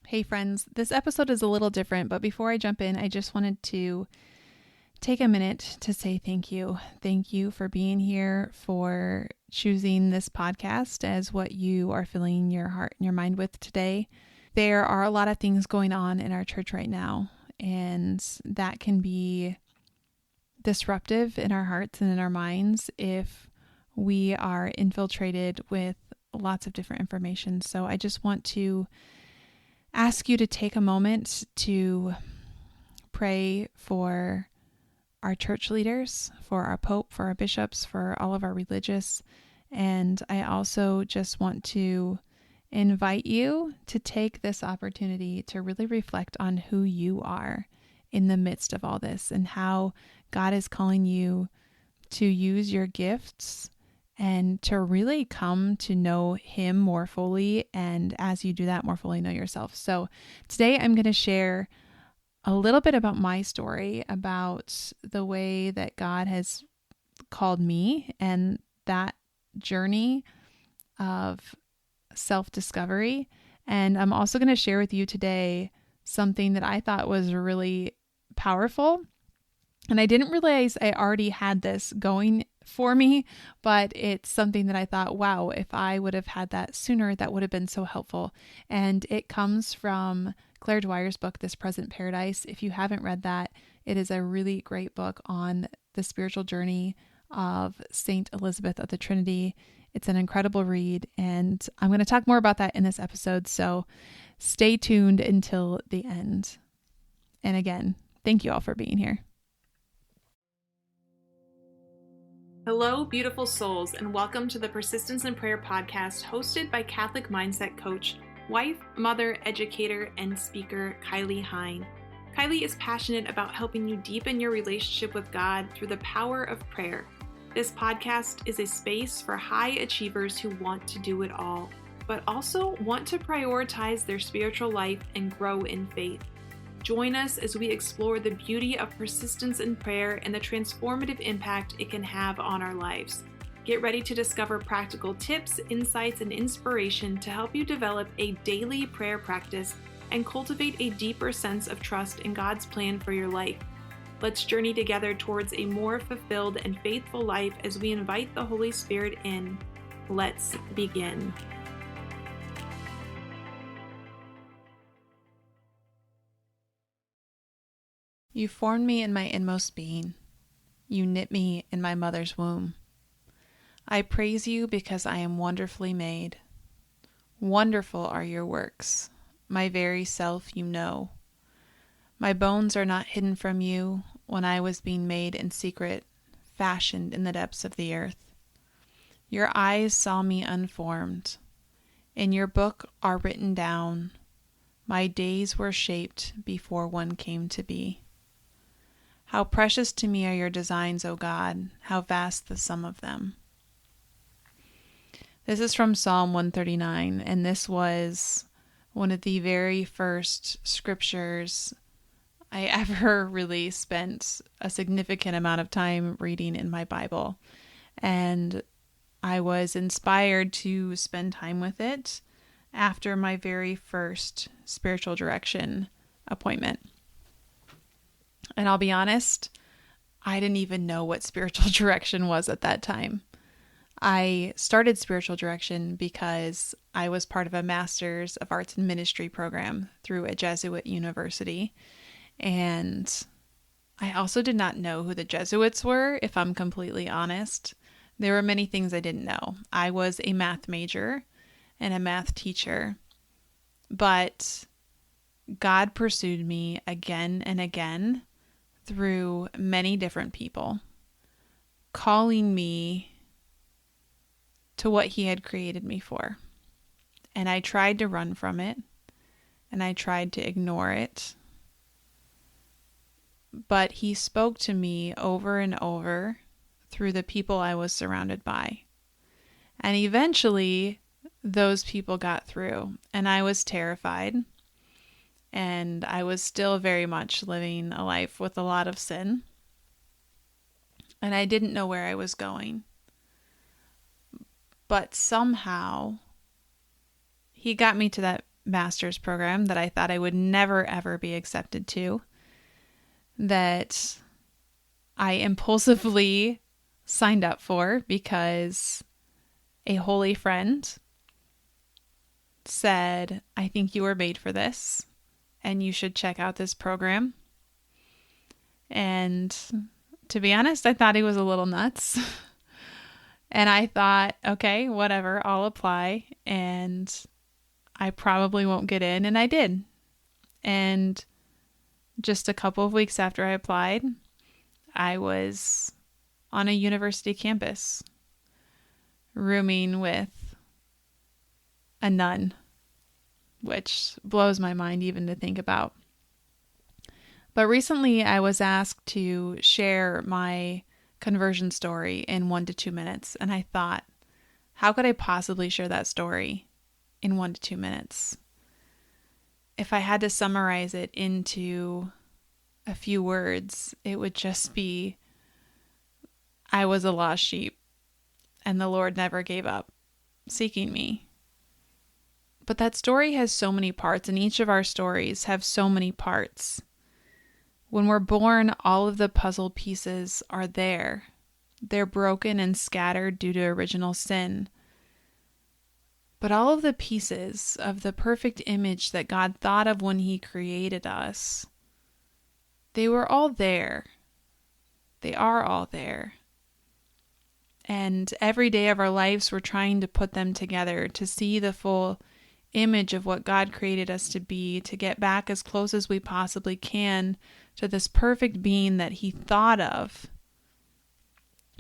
Hey friends, this episode is a little different, but before I jump in, I just wanted to take a minute to say thank you. Thank you for being here, for choosing this podcast as what you are filling your heart and your mind with today. There are a lot of things going on in our church right now, and that can be disruptive in our hearts and in our minds if we are infiltrated with lots of different information. So I just want to ask you to take a moment to pray for our church leaders, for our Pope, for our bishops, for all of our religious. And I also just want to invite you to take this opportunity to really reflect on who you are in the midst of all this and how God is calling you to use your gifts and to really come to know Him more fully. And as you do that, more fully know yourself. So today I'm going to share a little bit about my story, about the way that God has called me and that journey of self-discovery. And I'm also going to share with you today something that I thought was really powerful. And I didn't realize I already had this going for me, but it's something that I thought, wow, if I would have had that sooner, that would have been so helpful. And it comes from Claire Dwyer's book, This Present Paradise. If you haven't read that, it is a really great book on the spiritual journey of Saint Elizabeth of the Trinity. It's an incredible read, and I'm going to talk more about that in this episode, so stay tuned until the end. And again, thank you all for being here. Hello, beautiful souls, and welcome to the Persistence in Prayer podcast hosted by Catholic mindset coach, wife, mother, educator, and speaker Kylie Hine. Kylie is passionate about helping you deepen your relationship with God through the power of prayer. This podcast is a space for high achievers who want to do it all, but also want to prioritize their spiritual life and grow in faith. Join us as we explore the beauty of persistence in prayer and the transformative impact it can have on our lives. Get ready to discover practical tips, insights, and inspiration to help you develop a daily prayer practice and cultivate a deeper sense of trust in God's plan for your life. Let's journey together towards a more fulfilled and faithful life as we invite the Holy Spirit in. Let's begin. You formed me in my inmost being. You knit me in my mother's womb. I praise you because I am wonderfully made. Wonderful are your works. My very self you know. My bones are not hidden from you when I was being made in secret, fashioned in the depths of the earth. Your eyes saw me unformed. In your book are written down. My days were shaped before one came to be. How precious to me are your designs, O God, how vast the sum of them. This is from Psalm 139, and this was one of the very first scriptures I ever really spent a significant amount of time reading in my Bible. And I was inspired to spend time with it after my very first spiritual direction appointment. And I'll be honest, I didn't even know what spiritual direction was at that time. I started spiritual direction because I was part of a Master's of Arts and Ministry program through a Jesuit university. And I also did not know who the Jesuits were, if I'm completely honest. There were many things I didn't know. I was a math major and a math teacher, but God pursued me again and again through many different people, calling me to what He had created me for. And I tried to run from it, and I tried to ignore it. But He spoke to me over and over through the people I was surrounded by. And eventually, those people got through, and I was terrified. And I was still very much living a life with a lot of sin. And I didn't know where I was going. But somehow, He got me to that master's program that I thought I would never, ever be accepted to, that I impulsively signed up for because a holy friend said, I think you were made for this and you should check out this program. And to be honest, I thought he was a little nuts. And I thought, okay, whatever, I'll apply and I probably won't get in. And I did. And just a couple of weeks after I applied, I was on a university campus rooming with a nun, which blows my mind even to think about. But recently I was asked to share my conversion story in 1 to 2 minutes. And I thought, how could I possibly share that story in 1 to 2 minutes? If I had to summarize it into a few words, it would just be, I was a lost sheep and the Lord never gave up seeking me. But that story has so many parts, and each of our stories have so many parts. When we're born, all of the puzzle pieces are there. They're broken and scattered due to original sin. But all of the pieces of the perfect image that God thought of when He created us, they were all there. They are all there. And every day of our lives, we're trying to put them together to see the full image of what God created us to be, to get back as close as we possibly can to this perfect being that He thought of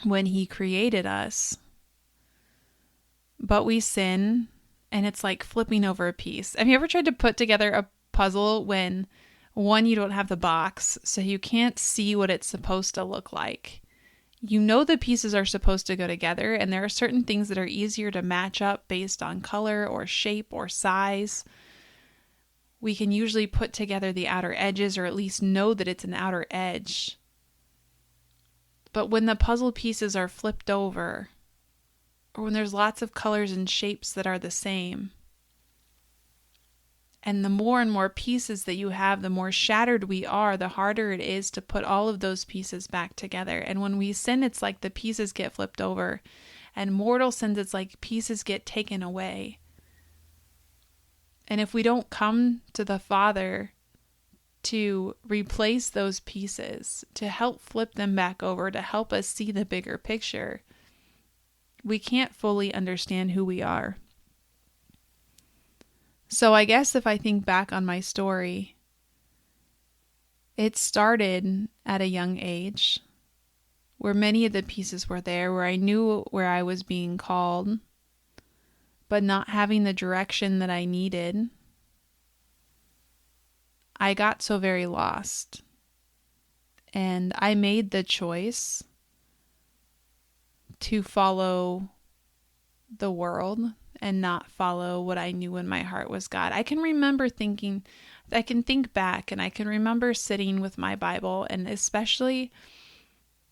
when He created us. But we sin, and it's like flipping over a piece. Have you ever tried to put together a puzzle when, one, you don't have the box, so you can't see what it's supposed to look like? You know the pieces are supposed to go together, and there are certain things that are easier to match up based on color or shape or size. We can usually put together the outer edges, or at least know that it's an outer edge. But when the puzzle pieces are flipped over, or when there's lots of colors and shapes that are the same, and the more and more pieces that you have, the more shattered we are, the harder it is to put all of those pieces back together. And when we sin, it's like the pieces get flipped over. And mortal sins, it's like pieces get taken away. And if we don't come to the Father to replace those pieces, to help flip them back over, to help us see the bigger picture, we can't fully understand who we are. So I guess if I think back on my story, it started at a young age where many of the pieces were there, where I knew where I was being called, but not having the direction that I needed. I got so very lost. And I made the choice to follow the world and not follow what I knew in my heart was God. I can think back and I can remember sitting with my Bible, and especially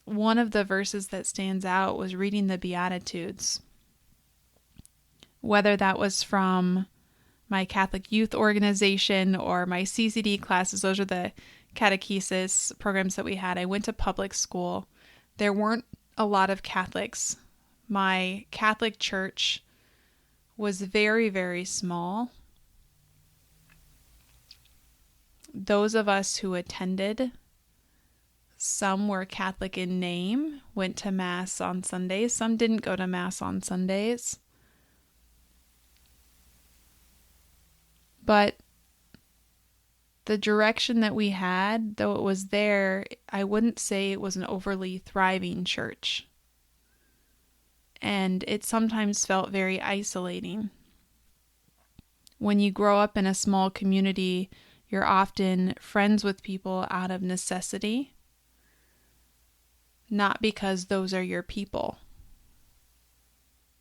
one of the verses that stands out was reading the Beatitudes. Whether that was from my Catholic youth organization or my CCD classes, those are the catechesis programs that we had. I went to public school. There weren't a lot of Catholics. My Catholic church was very, very small. Those of us who attended, some were Catholic in name, went to Mass on Sundays. Some didn't go to Mass on Sundays. But the direction that we had, though it was there, I wouldn't say it was an overly thriving church. And it sometimes felt very isolating. When you grow up in a small community, you're often friends with people out of necessity, not because those are your people.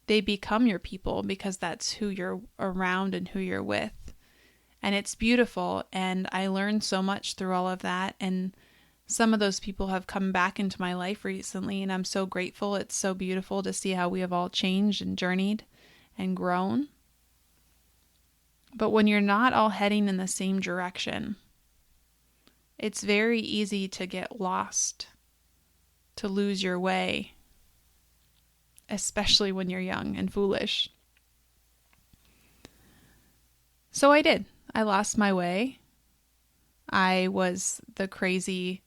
They become your people because that's who you're around and who you're with. And it's beautiful, and I learned so much through all of that, and some of those people have come back into my life recently, and I'm so grateful. It's so beautiful to see how we have all changed and journeyed and grown. But when you're not all heading in the same direction, it's very easy to get lost, to lose your way, especially when you're young and foolish. So I did. I lost my way. I was the crazy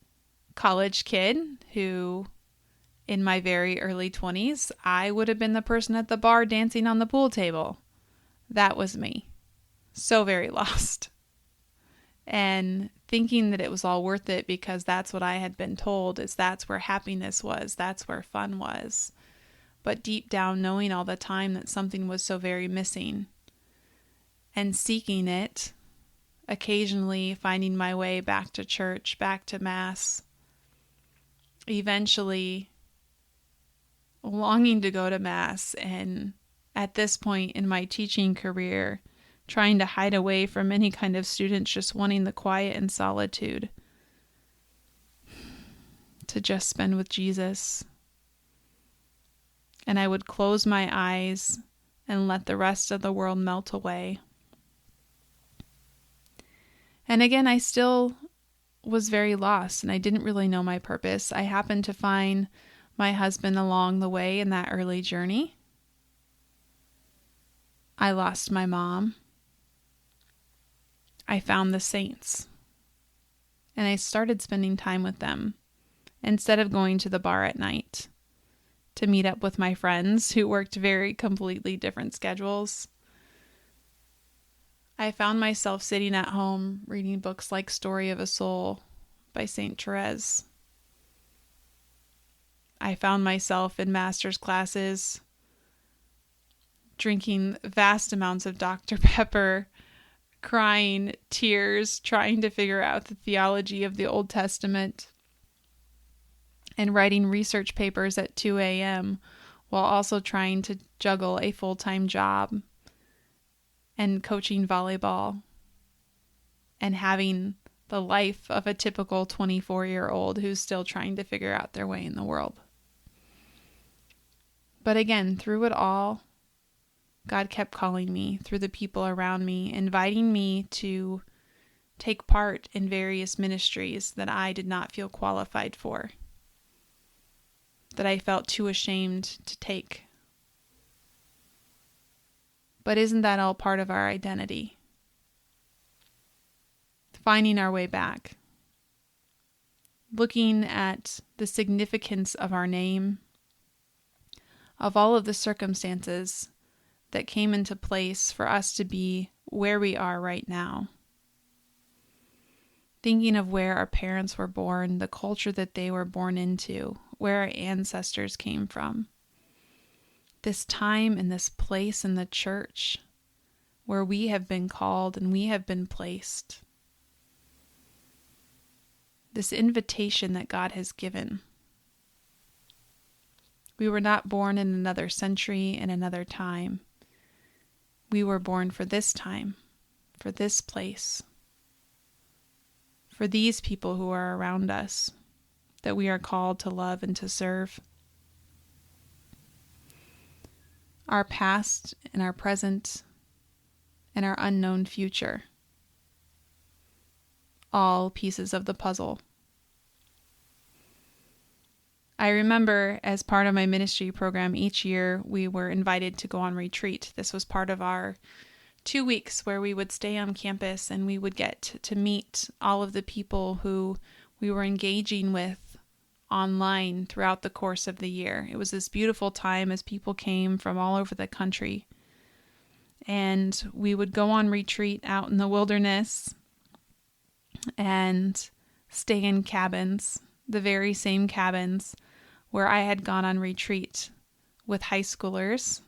college kid who, in my very early 20s, I would have been the person at the bar dancing on the pool table. That was me. So very lost. And thinking that it was all worth it because that's what I had been told, is that's where happiness was, that's where fun was. But deep down knowing all the time that something was so very missing. And seeking it, occasionally finding my way back to church, back to Mass. Eventually longing to go to Mass, and at this point in my teaching career, trying to hide away from any kind of students, just wanting the quiet and solitude to just spend with Jesus. And I would close my eyes and let the rest of the world melt away. And again, I still was very lost, and I didn't really know my purpose. I happened to find my husband along the way in that early journey. I lost my mom. I found the saints, and I started spending time with them instead of going to the bar at night to meet up with my friends who worked very completely different schedules. I found myself sitting at home reading books like Story of a Soul by Saint Therese. I found myself in master's classes drinking vast amounts of Dr. Pepper, crying tears, trying to figure out the theology of the Old Testament, and writing research papers at 2 a.m. while also trying to juggle a full-time job and coaching volleyball and having the life of a typical 24-year-old who's still trying to figure out their way in the world. But again, through it all, God kept calling me through the people around me, inviting me to take part in various ministries that I did not feel qualified for, that I felt too ashamed to take. But isn't that all part of our identity? Finding our way back, looking at the significance of our name, of all of the circumstances that came into place for us to be where we are right now. Thinking of where our parents were born, the culture that they were born into, where our ancestors came from. This time and this place in the church where we have been called and we have been placed. This invitation that God has given. We were not born in another century, in another time. We were born for this time, for this place, for these people who are around us, that we are called to love and to serve. Our past and our present and our unknown future. All pieces of the puzzle. I remember as part of my ministry program each year, we were invited to go on retreat. This was part of our 2 weeks where we would stay on campus and we would get to meet all of the people who we were engaging with online throughout the course of the year. It was this beautiful time as people came from all over the country. And we would go on retreat out in the wilderness and stay in cabins, the very same cabins where I had gone on retreat with high schoolers,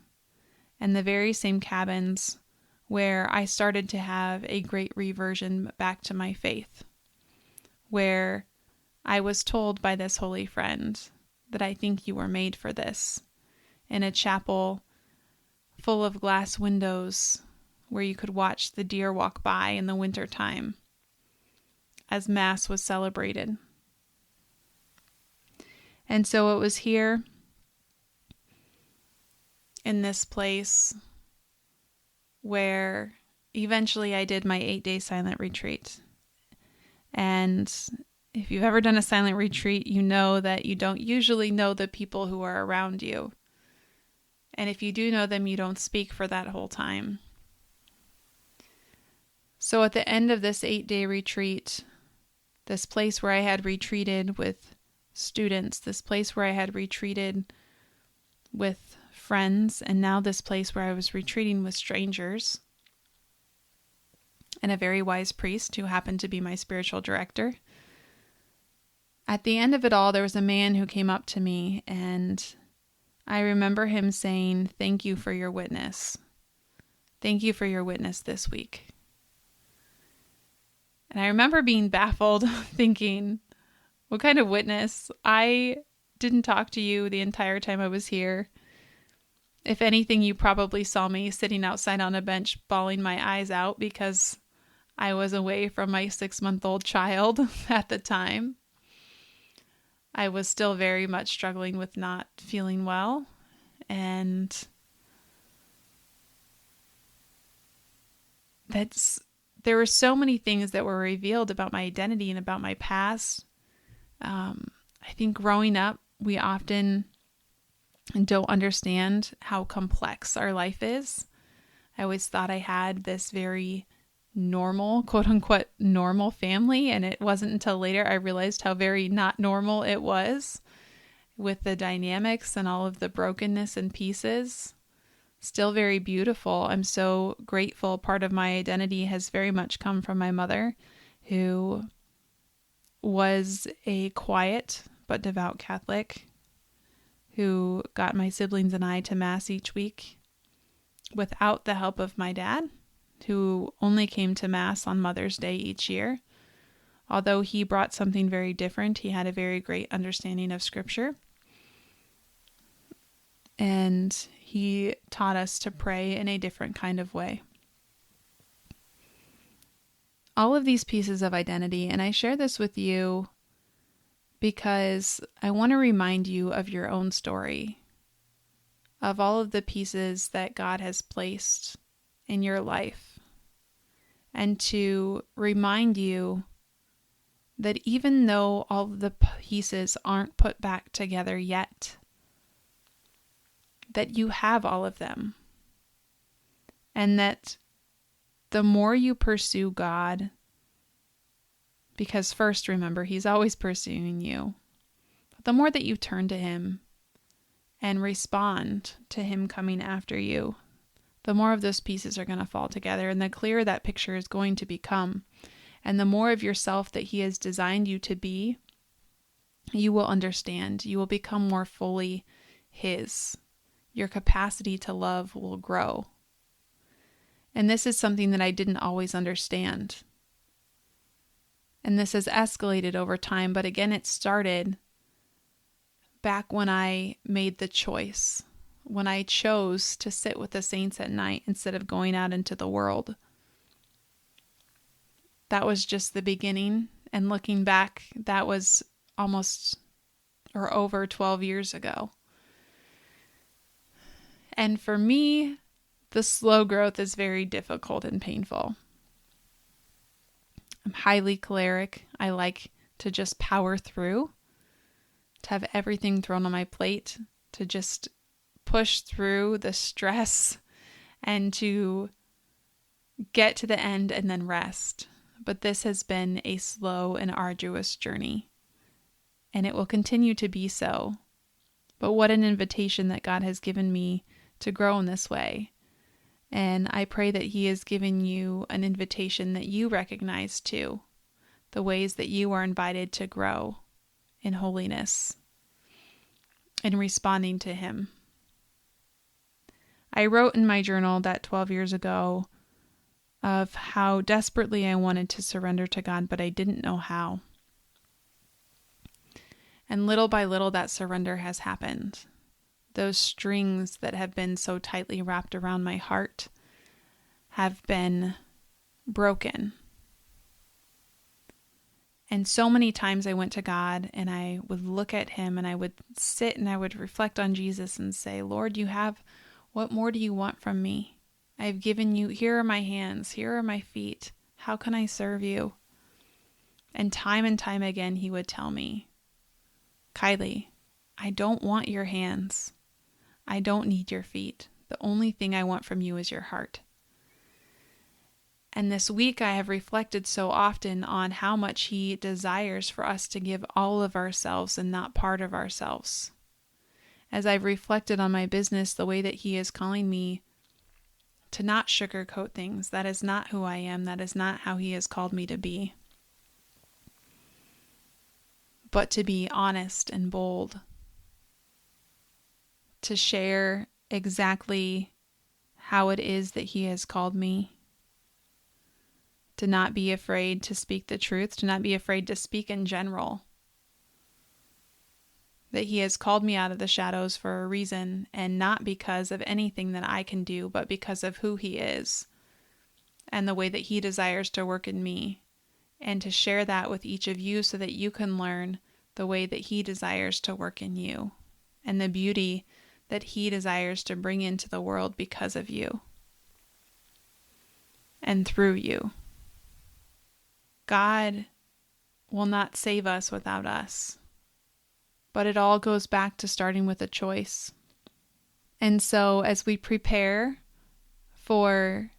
and the very same cabins where I started to have a great reversion back to my faith, where I was told by this holy friend that I think you were made for this, in a chapel full of glass windows where you could watch the deer walk by in the winter time as Mass was celebrated. And so it was here in this place where eventually I did my 8-day silent retreat. And if you've ever done a silent retreat, you know that you don't usually know the people who are around you. And if you do know them, you don't speak for that whole time. So at the end of this 8-day retreat, this place where I had retreated with students, this place where I had retreated with friends, and now this place where I was retreating with strangers, and a very wise priest who happened to be my spiritual director. At the end of it all, there was a man who came up to me, and I remember him saying, "Thank you for your witness. Thank you for your witness this week." And I remember being baffled, thinking, what kind of witness? I didn't talk to you the entire time I was here. If anything, you probably saw me sitting outside on a bench bawling my eyes out because I was away from my 6-month-old child at the time. I was still very much struggling with not feeling well, and there were so many things that were revealed about my identity and about my past. I think growing up, we often don't understand how complex our life is. I always thought I had this very normal, quote unquote, normal family. And it wasn't until later I realized how very not normal it was, with the dynamics and all of the brokenness and pieces. Still very beautiful. I'm so grateful. Part of my identity has very much come from my mother, who was a quiet but devout Catholic, who got my siblings and I to Mass each week without the help of my dad, who only came to Mass on Mother's Day each year. Although he brought something very different, he had a very great understanding of Scripture. And he taught us to pray in a different kind of way. All of these pieces of identity, and I share this with you because I want to remind you of your own story, of all of the pieces that God has placed in your life, and to remind you that even though all of the pieces aren't put back together yet, that you have all of them, and that the more you pursue God, because first, remember, He's always pursuing you, but the more that you turn to Him and respond to Him coming after you, the more of those pieces are going to fall together, and the clearer that picture is going to become. And the more of yourself that He has designed you to be, you will understand. You will become more fully His. Your capacity to love will grow. And this is something that I didn't always understand. And this has escalated over time, but again, it started back when I made the choice, when I chose to sit with the saints at night instead of going out into the world. That was just the beginning. And looking back, that was almost or over 12 years ago. And for me, the slow growth is very difficult and painful. I'm highly choleric. I like to just power through, to have everything thrown on my plate, to just push through the stress and to get to the end and then rest. But this has been a slow and arduous journey, and it will continue to be so. But what an invitation that God has given me to grow in this way. And I pray that He has given you an invitation that you recognize too, the ways that you are invited to grow in holiness and responding to Him. I wrote in my journal that 12 years ago of how desperately I wanted to surrender to God, but I didn't know how. And little by little, that surrender has happened. Those strings that have been so tightly wrapped around my heart have been broken. And so many times I went to God and I would look at Him and I would sit and I would reflect on Jesus and say, Lord, what more do you want from me? I've given you, here are my hands, here are my feet. How can I serve you? And time again, he would tell me, Kylie, I don't want your hands. I don't need your feet. The only thing I want from you is your heart. And this week I have reflected so often on how much he desires for us to give all of ourselves and not part of ourselves. As I've reflected on my business, the way that he is calling me to not sugarcoat things. That is not who I am. That is not how he has called me to be. But to be honest and bold. To share exactly how it is that he has called me. To not be afraid to speak the truth. To not be afraid to speak in general. That he has called me out of the shadows for a reason, and not because of anything that I can do, but because of who he is and the way that he desires to work in me, and to share that with each of you so that you can learn the way that he desires to work in you and the beauty that he desires to bring into the world because of you and through you. God will not save us without us. But it all goes back to starting with a choice. And so as we prepare for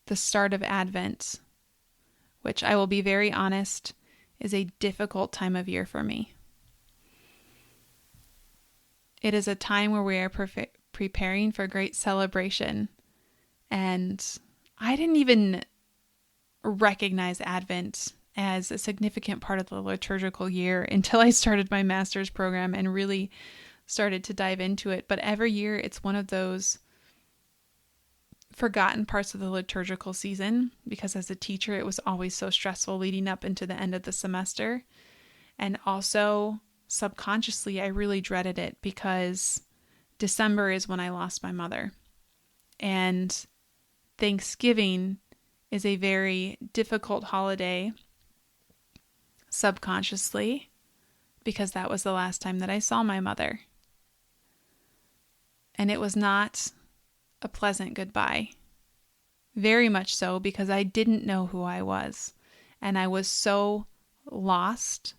the start of Advent, which I will be very honest, is a difficult time of year for me. It is a time where we are preparing for great celebration. And I didn't even recognize Advent as a significant part of the liturgical year until I started my master's program and really started to dive into it. But every year it's one of those forgotten parts of the liturgical season, because as a teacher it was always so stressful leading up into the end of the semester. And also subconsciously I really dreaded it because December is when I lost my mother. And Thanksgiving is a very difficult holiday subconsciously, because that was the last time that I saw my mother. And it was not a pleasant goodbye. Very much so, because I didn't know who I was. And I was so lost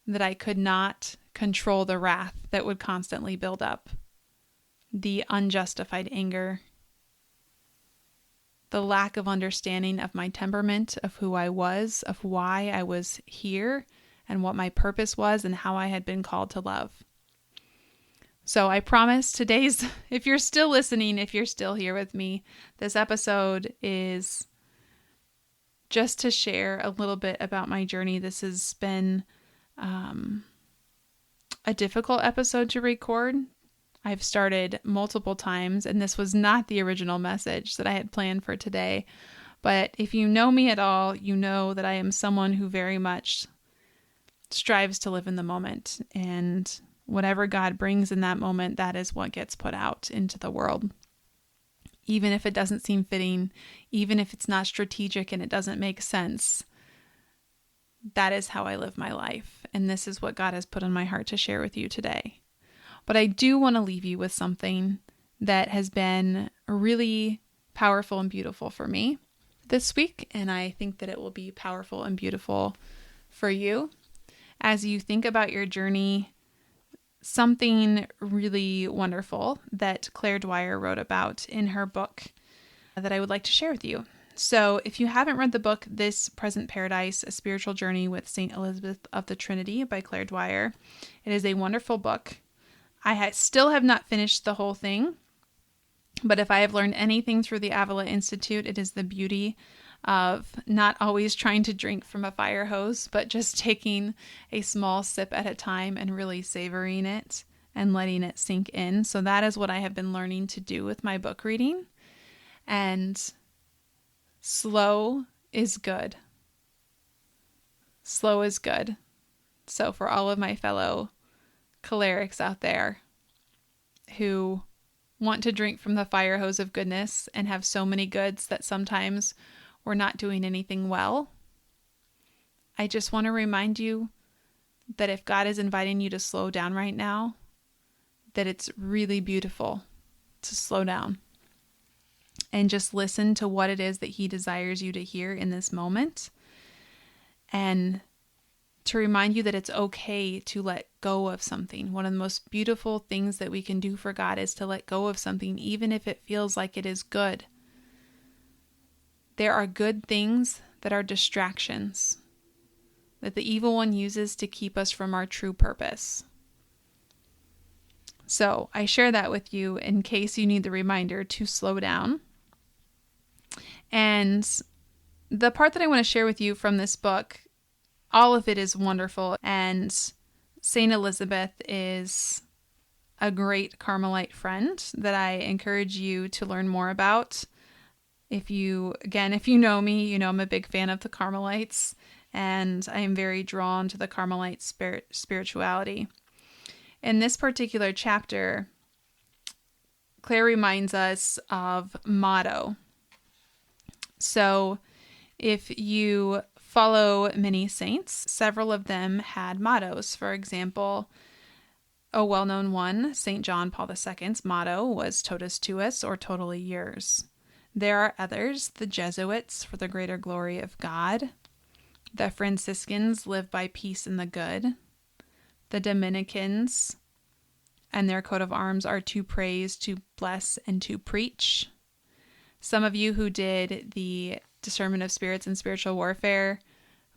that I could not control the wrath that would constantly build up. The unjustified anger. The lack of understanding of my temperament, of who I was, of why I was here, and what my purpose was, and how I had been called to love. So I promise today's, if you're still listening, if you're still here with me, this episode is just to share a little bit about my journey. This has been a difficult episode to record. I've started multiple times, and this was not the original message that I had planned for today. But if you know me at all, you know that I am someone who very much strives to live in the moment. And whatever God brings in that moment, that is what gets put out into the world. Even if it doesn't seem fitting, even if it's not strategic and it doesn't make sense, that is how I live my life. And this is what God has put on my heart to share with you today. But I do want to leave you with something that has been really powerful and beautiful for me this week. And I think that it will be powerful and beautiful for you as you think about your journey. Something really wonderful that Claire Dwyer wrote about in her book that I would like to share with you. So if you haven't read the book, This Present Paradise, A Spiritual Journey with St. Elizabeth of the Trinity by Claire Dwyer, it is a wonderful book. I still have not finished the whole thing, but if I have learned anything through the Avila Institute, it is the beauty of not always trying to drink from a fire hose, but just taking a small sip at a time and really savoring it and letting it sink in. So that is what I have been learning to do with my book reading. And slow is good. Slow is good. So for all of my fellow cholerics out there who want to drink from the fire hose of goodness and have so many goods that sometimes we're not doing anything well, I just want to remind you that if God is inviting you to slow down right now, that it's really beautiful to slow down. and just listen to what it is that he desires you to hear in this moment. And to remind you that it's okay to let go of something. One of the most beautiful things that we can do for God is to let go of something, even if it feels like it is good. There are good things that are distractions that the evil one uses to keep us from our true purpose. So I share that with you in case you need the reminder to slow down. And the part that I want to share with you from this book, all of it is wonderful. And St. Elizabeth is a great Carmelite friend that I encourage you to learn more about. If you know me, you know I'm a big fan of the Carmelites, and I am very drawn to the Carmelite spirituality. In this particular chapter, Claire reminds us of motto. So if you follow many saints, several of them had mottos. For example, a well-known one, St. John Paul II's motto was Totus Tuus, or totally yours. There are others, the Jesuits, for the greater glory of God. The Franciscans live by peace and the good. The Dominicans and their coat of arms are to praise, to bless, and to preach. Some of you who did the Discernment of Spirits and Spiritual Warfare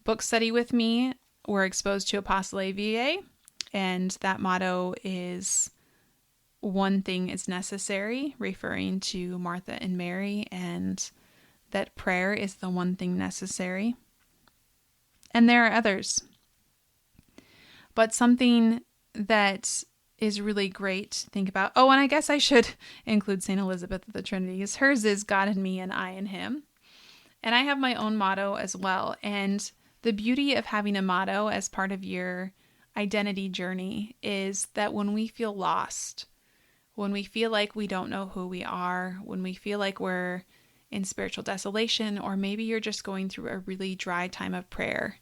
book study with me were exposed to Apostole Viae, and that motto is one thing is necessary, referring to Martha and Mary, and that prayer is the one thing necessary. And there are others. But something that is really great to think about. Oh, and I guess I should include St. Elizabeth of the Trinity. Hers is God in me and I in him. And I have my own motto as well. And the beauty of having a motto as part of your identity journey is that when we feel lost, when we feel like we don't know who we are, when we feel like we're in spiritual desolation, or maybe you're just going through a really dry time of prayer,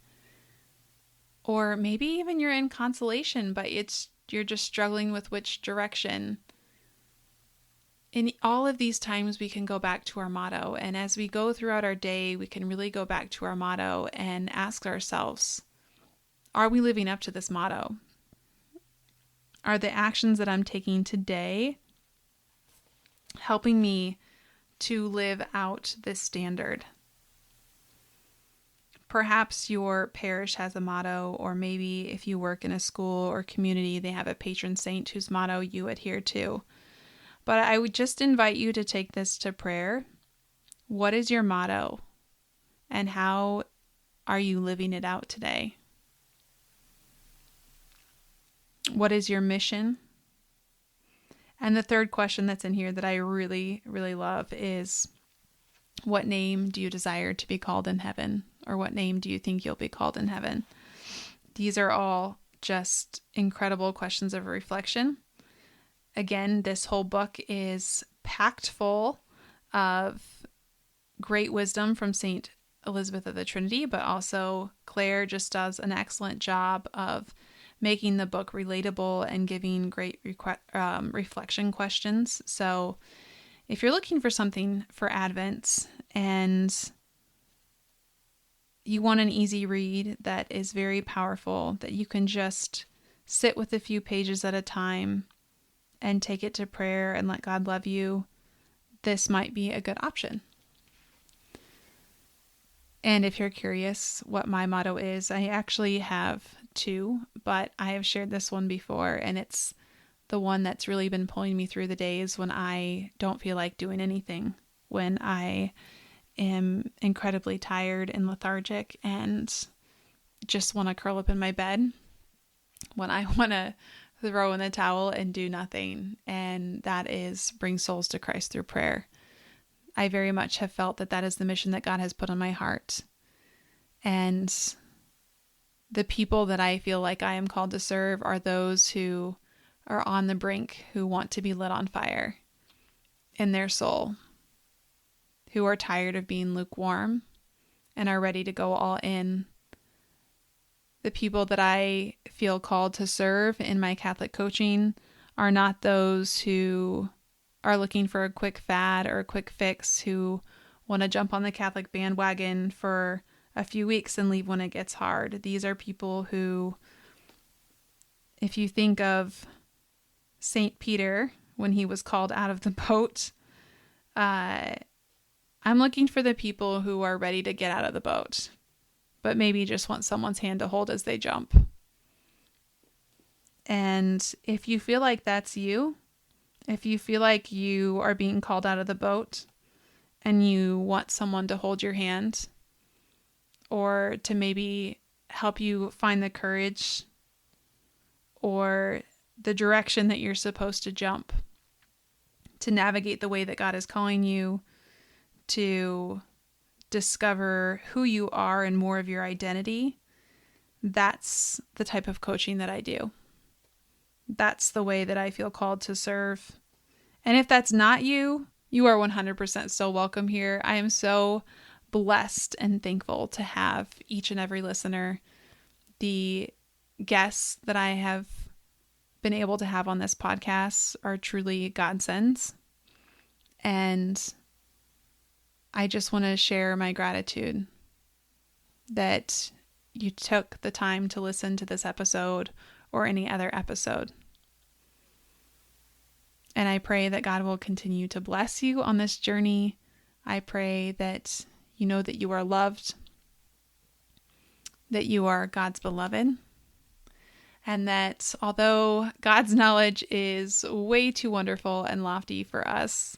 or maybe even you're in consolation, but you're just struggling with which direction. In all of these times, we can go back to our motto. And as we go throughout our day, we can really go back to our motto and ask ourselves, are we living up to this motto? Are the actions that I'm taking today helping me to live out this standard? Perhaps your parish has a motto, or maybe if you work in a school or community, they have a patron saint whose motto you adhere to. But I would just invite you to take this to prayer. What is your motto? And how are you living it out today? What is your mission? And the third question that's in here that I really, really love is, what name do you desire to be called in heaven? Or what name do you think you'll be called in heaven? These are all just incredible questions of reflection. Again, this whole book is packed full of great wisdom from St. Elizabeth of the Trinity, but also Claire just does an excellent job of making the book relatable and giving great reflection questions. So if you're looking for something for Advent and you want an easy read that is very powerful, that you can just sit with a few pages at a time and take it to prayer and let God love you, this might be a good option. And if you're curious what my motto is, I actually have two, but I have shared this one before, and it's the one that's really been pulling me through the days when I don't feel like doing anything, when I am incredibly tired and lethargic and just want to curl up in my bed, when I want to throw in the towel and do nothing. And that is bring souls to Christ through prayer. I very much have felt that that is the mission that God has put on my heart. And the people that I feel like I am called to serve are those who are on the brink, who want to be lit on fire in their soul, who are tired of being lukewarm and are ready to go all in. The people that I feel called to serve in my Catholic coaching are not those who are looking for a quick fad or a quick fix, who want to jump on the Catholic bandwagon for a few weeks and leave when it gets hard. These are people who, if you think of St. Peter when he was called out of the boat, I'm looking for the people who are ready to get out of the boat, but maybe just want someone's hand to hold as they jump. And if you feel like that's you, if you feel like you are being called out of the boat and you want someone to hold your hand or to maybe help you find the courage or the direction that you're supposed to jump to navigate the way that God is calling you, to discover who you are and more of your identity, that's the type of coaching that I do. That's the way that I feel called to serve. And if that's not you, you are 100% still welcome here. I am so blessed and thankful to have each and every listener. The guests that I have been able to have on this podcast are truly godsends. And I just want to share my gratitude that you took the time to listen to this episode or any other episode. And I pray that God will continue to bless you on this journey. I pray that you know that you are loved, that you are God's beloved, and that although God's knowledge is way too wonderful and lofty for us,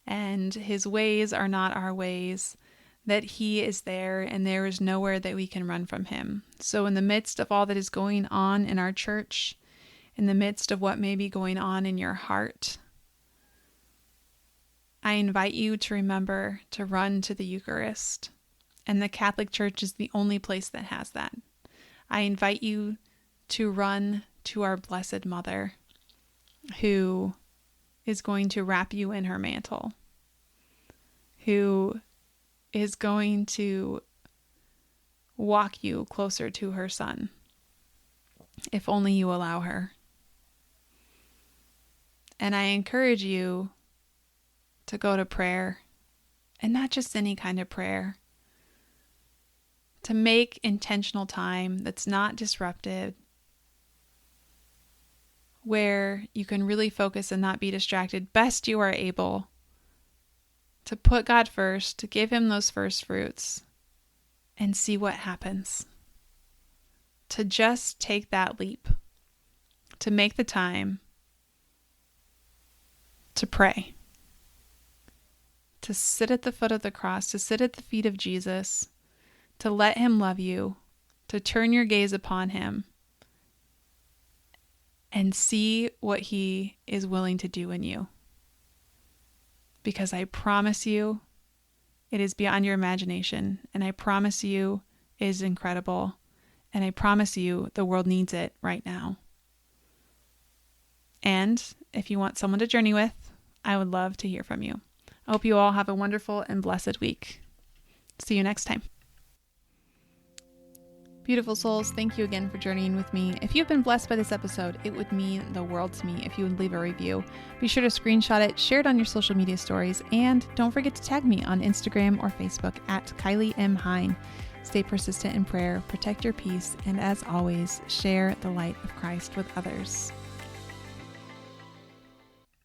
and his ways are not our ways, that he is there and there is nowhere that we can run from him. So in the midst of all that is going on in our church, in the midst of what may be going on in your heart, I invite you to remember to run to the Eucharist. And the Catholic Church is the only place that has that. I invite you to run to our Blessed Mother, who is going to wrap you in her mantle, who is going to walk you closer to her Son, if only you allow her. And I encourage you to go to prayer, and not just any kind of prayer, to make intentional time that's not disrupted, where you can really focus and not be distracted best you are able, to put God first, to give him those first fruits and see what happens. To just take that leap, to make the time to pray, to sit at the foot of the cross, to sit at the feet of Jesus, to let him love you, to turn your gaze upon him and see what he is willing to do in you. Because I promise you, it is beyond your imagination. And I promise you, it is incredible. And I promise you, the world needs it right now. And if you want someone to journey with, I would love to hear from you. I hope you all have a wonderful and blessed week. See you next time. Beautiful souls, thank you again for journeying with me. If you've been blessed by this episode, it would mean the world to me if you would leave a review. Be sure to screenshot it, share it on your social media stories, and don't forget to tag me on Instagram or Facebook at Kylie M. Hine. Stay persistent in prayer, protect your peace, and as always, share the light of Christ with others.